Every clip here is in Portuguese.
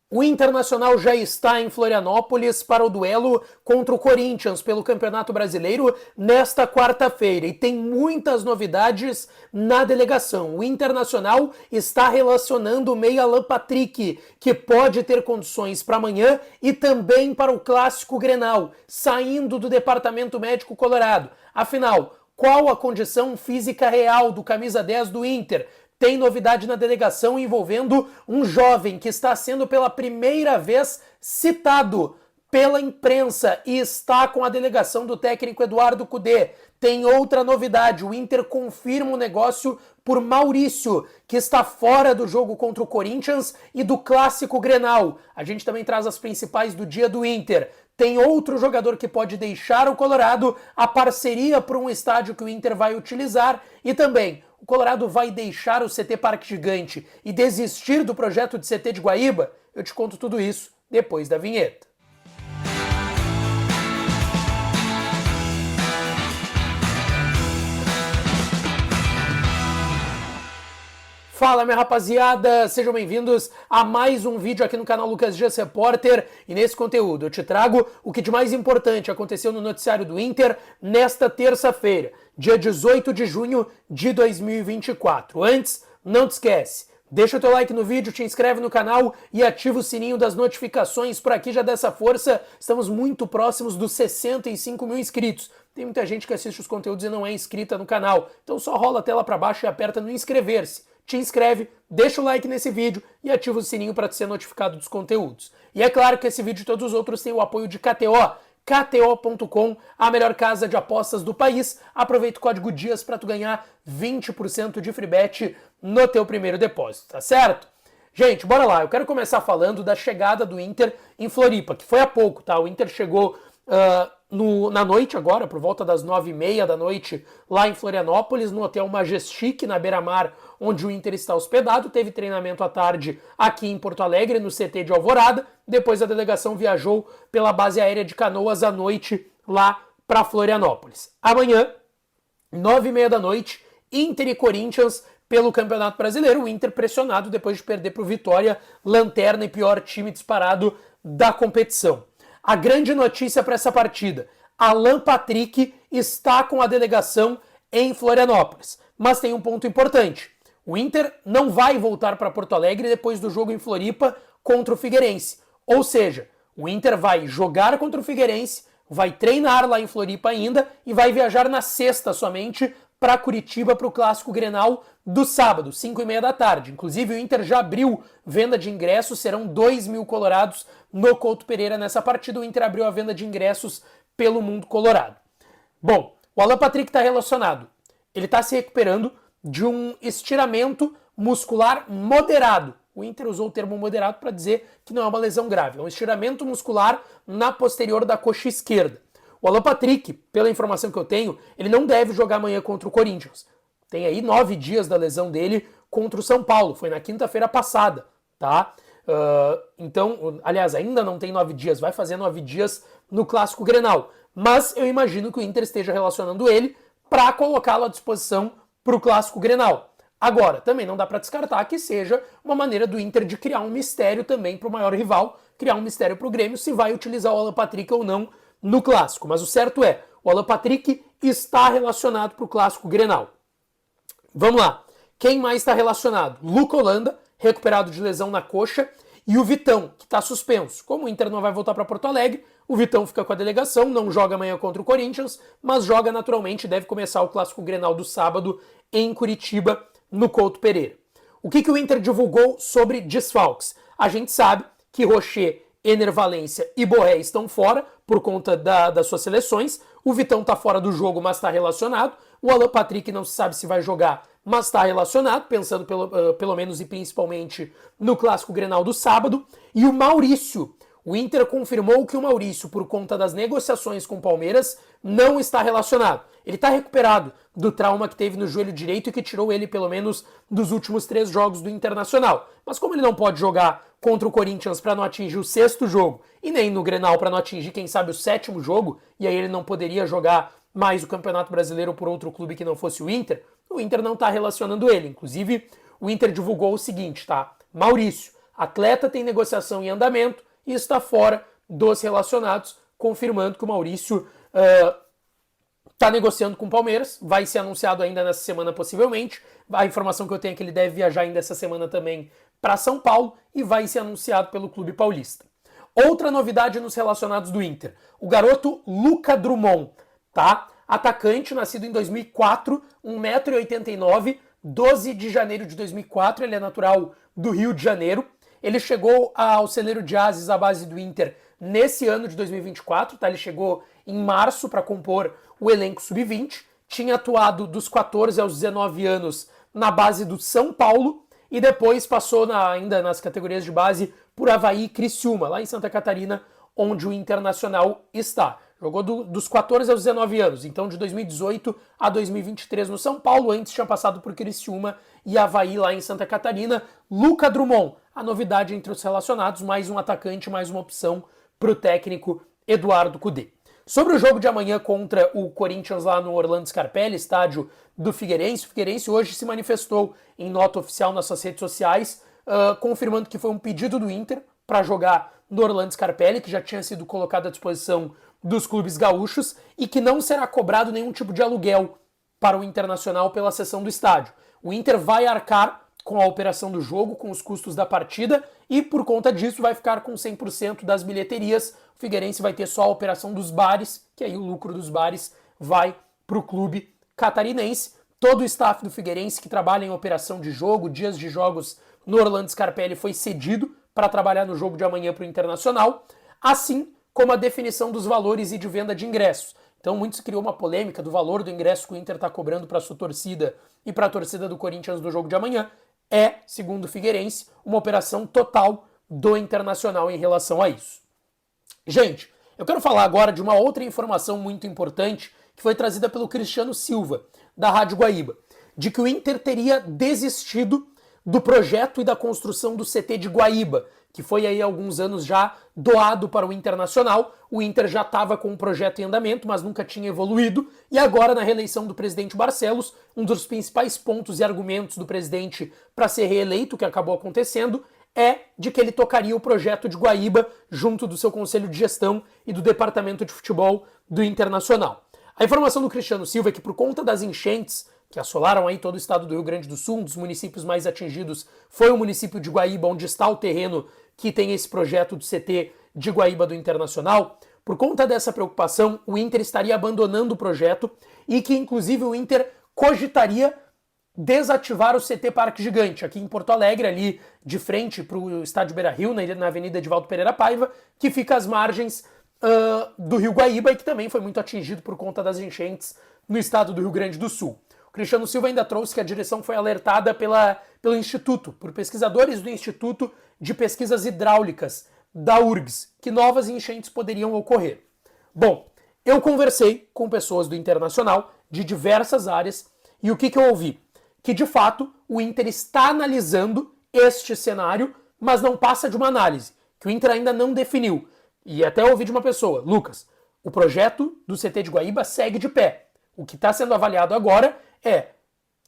O Internacional já está em Florianópolis para o duelo contra o Corinthians pelo Campeonato Brasileiro nesta quarta-feira e tem muitas novidades na delegação. O Internacional está relacionando o meia Alan Patrick, que pode ter condições para amanhã e também para o Clássico Grenal, saindo do Departamento Médico Colorado. Afinal, qual a condição física real do camisa 10 do Inter? Tem novidade na delegação envolvendo um jovem que está sendo pela primeira vez citado pela imprensa e está com a delegação do técnico Eduardo Cudê. Tem outra novidade, o Inter confirma o negócio por Maurício, que está fora do jogo contra o Corinthians e do Clássico Grenal. A gente também traz as principais do dia do Inter. Tem outro jogador que pode deixar o Colorado, a parceria para um estádio que o Inter vai utilizar e também o Colorado vai deixar o CT Parque Gigante e desistir do projeto de CT de Guaíba? Eu te conto tudo isso depois da vinheta. Fala, minha rapaziada, sejam bem-vindos a mais um vídeo aqui no canal Lucas Dias Repórter, e nesse conteúdo eu te trago o que de mais importante aconteceu no noticiário do Inter nesta terça-feira, dia 18 de junho de 2024. Antes, não te esquece, deixa o teu like no vídeo, te inscreve no canal e ativa o sininho das notificações por aqui, já dessa força. Estamos muito próximos dos 65 mil inscritos. Tem muita gente que assiste os conteúdos e não é inscrita no canal, então só rola a tela para baixo e aperta no inscrever-se. Te inscreve, deixa o like nesse vídeo e ativa o sininho para ser notificado dos conteúdos. E é claro que esse vídeo e todos os outros têm o apoio de KTO, KTO.com, a melhor casa de apostas do país. Aproveita o código DIAS para tu ganhar 20% de free bet no teu primeiro depósito, tá certo? Gente, bora lá, eu quero começar falando da chegada do Inter em Floripa, que foi há pouco, tá? O Inter chegou na noite agora, por volta das 9h30 da noite, lá em Florianópolis, no Hotel Majestic, na beira-mar, onde o Inter está hospedado. Teve treinamento à tarde aqui em Porto Alegre, no CT de Alvorada. Depois a delegação viajou pela base aérea de Canoas à noite, lá para Florianópolis. Amanhã, 9h30 da noite, Inter e Corinthians pelo Campeonato Brasileiro. O Inter pressionado depois de perder para o Vitória, lanterna e pior time disparado da competição. A grande notícia para essa partida: Alan Patrick está com a delegação em Florianópolis. Mas tem um ponto importante: o Inter não vai voltar para Porto Alegre depois do jogo em Floripa contra o Figueirense. Ou seja, o Inter vai jogar contra o Figueirense, vai treinar lá em Floripa ainda e vai viajar na sexta somente para Curitiba para o Clássico Grenal do sábado, 5h30 da tarde. Inclusive o Inter já abriu venda de ingressos, serão 2.000 colorados no Couto Pereira nessa partida. O Inter abriu a venda de ingressos pelo Mundo Colorado. Bom, o Alan Patrick está relacionado. Ele está se recuperando de um estiramento muscular moderado. O Inter usou o termo moderado para dizer que não é uma lesão grave. É um estiramento muscular na posterior da coxa esquerda. O Alan Patrick, pela informação que eu tenho, ele não deve jogar amanhã contra o Corinthians. Tem aí 9 dias da lesão dele contra o São Paulo. Foi na quinta-feira passada, tá? Então, aliás, ainda não tem 9 dias. Vai fazer 9 dias no Clássico Grenal. Mas eu imagino que o Inter esteja relacionando ele para colocá-lo à disposição para o Clássico Grenal. Agora, também não dá para descartar que seja uma maneira do Inter de criar um mistério também para o maior rival, criar um mistério para o Grêmio se vai utilizar o Alan Patrick ou não no Clássico. Mas o certo é, o Alan Patrick está relacionado para o Clássico Grenal. Vamos lá. Quem mais está relacionado? Luca Holanda, recuperado de lesão na coxa, e o Vitão, que está suspenso. Como o Inter não vai voltar para Porto Alegre, o Vitão fica com a delegação, não joga amanhã contra o Corinthians, mas joga naturalmente, deve começar o Clássico Grenal do sábado em Curitiba, no Couto Pereira. O que o Inter divulgou sobre desfalques? A gente sabe que Rocher, Ener Valencia e Borré estão fora por conta das suas seleções. O Vitão está fora do jogo, mas está relacionado. O Alan Patrick não se sabe se vai jogar, mas está relacionado, pensando pelo menos e principalmente no Clássico Grenal do sábado. E o Maurício. O Inter confirmou que o Maurício, por conta das negociações com o Palmeiras, não está relacionado. Ele está recuperado do trauma que teve no joelho direito e que tirou ele, pelo menos, dos últimos 3 jogos do Internacional. Mas como ele não pode jogar contra o Corinthians para não atingir o 6º jogo, e nem no Grenal para não atingir, quem sabe, o 7º jogo, e aí ele não poderia jogar mais o Campeonato Brasileiro por outro clube que não fosse o Inter não está relacionando ele. Inclusive, o Inter divulgou o seguinte, tá? Maurício, Atleta tem negociação em andamento e está fora dos relacionados, confirmando que o Maurício está negociando com o Palmeiras, vai ser anunciado ainda nessa semana possivelmente. A informação que eu tenho é que ele deve viajar ainda essa semana também para São Paulo e vai ser anunciado pelo clube paulista. Outra novidade nos relacionados do Inter, o garoto Luca Drummond, tá? Atacante, nascido em 2004, 1,89 m, 12 de janeiro de 2004, ele é natural do Rio de Janeiro. Ele chegou ao celeiro de Ases, à base do Inter, nesse ano de 2024, tá? Ele chegou em março para compor o elenco sub-20, tinha atuado dos 14 aos 19 anos na base do São Paulo e depois passou ainda nas categorias de base por Avaí e Criciúma, lá em Santa Catarina, onde o Internacional está. Jogou dos 14 aos 19 anos, então de 2018 a 2023 no São Paulo, antes tinha passado por Criciúma e Avaí lá em Santa Catarina. Luca Drummond, a novidade entre os relacionados, mais um atacante, mais uma opção para o técnico Eduardo Cudê. Sobre o jogo de amanhã contra o Corinthians lá no Orlando Scarpelli, estádio do Figueirense, o Figueirense hoje se manifestou em nota oficial nas suas redes sociais, confirmando que foi um pedido do Inter para jogar no Orlando Scarpelli, que já tinha sido colocado à disposição dos clubes gaúchos e que não será cobrado nenhum tipo de aluguel para o Internacional pela cessão do estádio. O Inter vai arcar com a operação do jogo, com os custos da partida e por conta disso vai ficar com 100% das bilheterias. O Figueirense vai ter só a operação dos bares, que aí o lucro dos bares vai para o clube catarinense. Todo o staff do Figueirense que trabalha em operação de jogo, dias de jogos no Orlando Scarpelli foi cedido para trabalhar no jogo de amanhã para o Internacional, assim como a definição dos valores e de venda de ingressos. Então, muito se criou uma polêmica do valor do ingresso que o Inter está cobrando para a sua torcida e para a torcida do Corinthians do jogo de amanhã. É, segundo o Figueirense, uma operação total do Internacional em relação a isso. Gente, eu quero falar agora de uma outra informação muito importante que foi trazida pelo Cristiano Silva, da Rádio Guaíba, de que o Inter teria desistido do projeto e da construção do CT de Guaíba, que foi aí há alguns anos já doado para o Internacional. O Inter já estava com um projeto em andamento, mas nunca tinha evoluído, e agora na reeleição do presidente Barcelos, um dos principais pontos e argumentos do presidente para ser reeleito, que acabou acontecendo, é de que ele tocaria o projeto de Guaíba junto do seu conselho de gestão e do departamento de futebol do Internacional. A informação do Cristiano Silva é que por conta das enchentes que assolaram aí todo o estado do Rio Grande do Sul, um dos municípios mais atingidos foi o município de Guaíba, onde está o terreno que tem esse projeto do CT de Guaíba do Internacional. Por conta dessa preocupação, o Inter estaria abandonando o projeto e que, inclusive, o Inter cogitaria desativar o CT Parque Gigante, aqui em Porto Alegre, ali de frente para o estádio Beira-Rio, na Avenida Edivaldo Pereira Paiva, que fica às margens do Rio Guaíba e que também foi muito atingido por conta das enchentes no estado do Rio Grande do Sul. O Cristiano Silva ainda trouxe que a direção foi alertada pelo Instituto, por pesquisadores do Instituto de Pesquisas Hidráulicas da URGS, que novas enchentes poderiam ocorrer. Bom, eu conversei com pessoas do Internacional de diversas áreas e o que eu ouvi? Que de fato o Inter está analisando este cenário, mas não passa de uma análise, que o Inter ainda não definiu. E até ouvi de uma pessoa, Lucas, o projeto do CT de Guaíba segue de pé. O que está sendo avaliado agora é,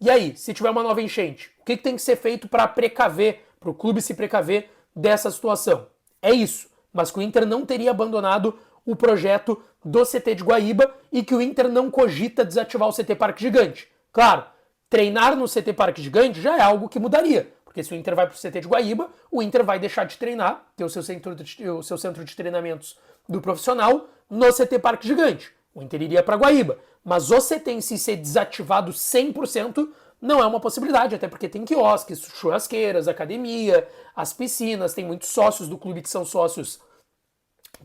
e aí, se tiver uma nova enchente, o que tem que ser feito para precaver, para o clube se precaver dessa situação? É isso, mas que o Inter não teria abandonado o projeto do CT de Guaíba e que o Inter não cogita desativar o CT Parque Gigante. Claro, treinar no CT Parque Gigante já é algo que mudaria, porque se o Inter vai para o CT de Guaíba, o Inter vai deixar de treinar, ter o seu centro de treinamentos do profissional no CT Parque Gigante. O Inter iria para Guaíba, mas o CT em si ser desativado 100% não é uma possibilidade, até porque tem quiosques, churrasqueiras, academia, as piscinas, tem muitos sócios do clube que são sócios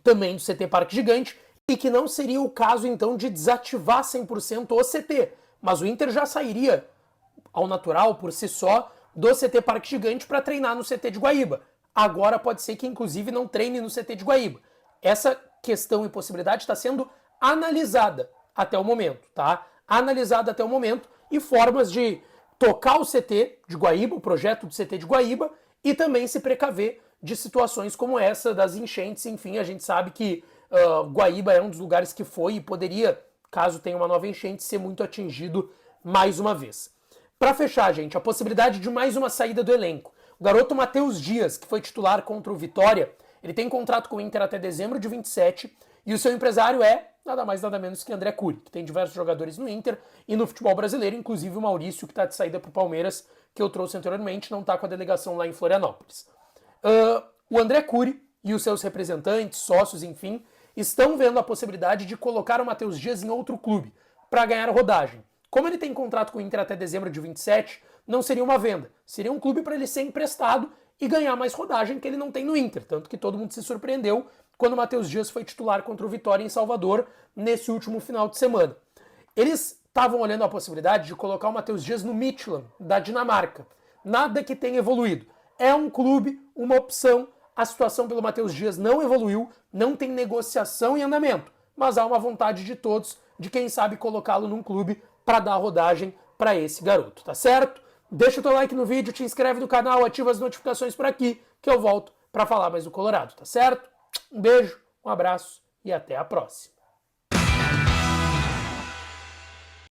também do CT Parque Gigante, e que não seria o caso então de desativar 100% o CT, mas o Inter já sairia ao natural, por si só, do CT Parque Gigante para treinar no CT de Guaíba. Agora pode ser que inclusive não treine no CT de Guaíba. Essa questão e possibilidade está sendo analisada até o momento, tá? Analisada até o momento e formas de tocar o CT de Guaíba, o projeto do CT de Guaíba, e também se precaver de situações como essa das enchentes. Enfim, a gente sabe que Guaíba é um dos lugares que foi e poderia, caso tenha uma nova enchente, ser muito atingido mais uma vez. Para fechar, gente, a possibilidade de mais uma saída do elenco. O garoto Matheus Dias, que foi titular contra o Vitória, ele tem contrato com o Inter até dezembro de 27 e o seu empresário é nada mais nada menos que André Cury, que tem diversos jogadores no Inter e no futebol brasileiro, inclusive o Maurício, que está de saída para o Palmeiras, que eu trouxe anteriormente, não está com a delegação lá em Florianópolis. O André Cury e os seus representantes, sócios, enfim, estão vendo a possibilidade de colocar o Matheus Dias em outro clube para ganhar rodagem. Como ele tem contrato com o Inter até dezembro de 27, não seria uma venda, seria um clube para ele ser emprestado e ganhar mais rodagem que ele não tem no Inter, tanto que todo mundo se surpreendeu quando o Matheus Dias foi titular contra o Vitória em Salvador nesse último final de semana. Eles estavam olhando a possibilidade de colocar o Matheus Dias no Midtjylland, da Dinamarca. Nada que tenha evoluído. É um clube, uma opção, a situação pelo Matheus Dias não evoluiu, não tem negociação em andamento, mas há uma vontade de todos de quem sabe colocá-lo num clube para dar rodagem para esse garoto, tá certo? Deixa o teu like no vídeo, te inscreve no canal, ativa as notificações por aqui, que eu volto para falar mais do Colorado, tá certo? Um beijo, um abraço e até a próxima.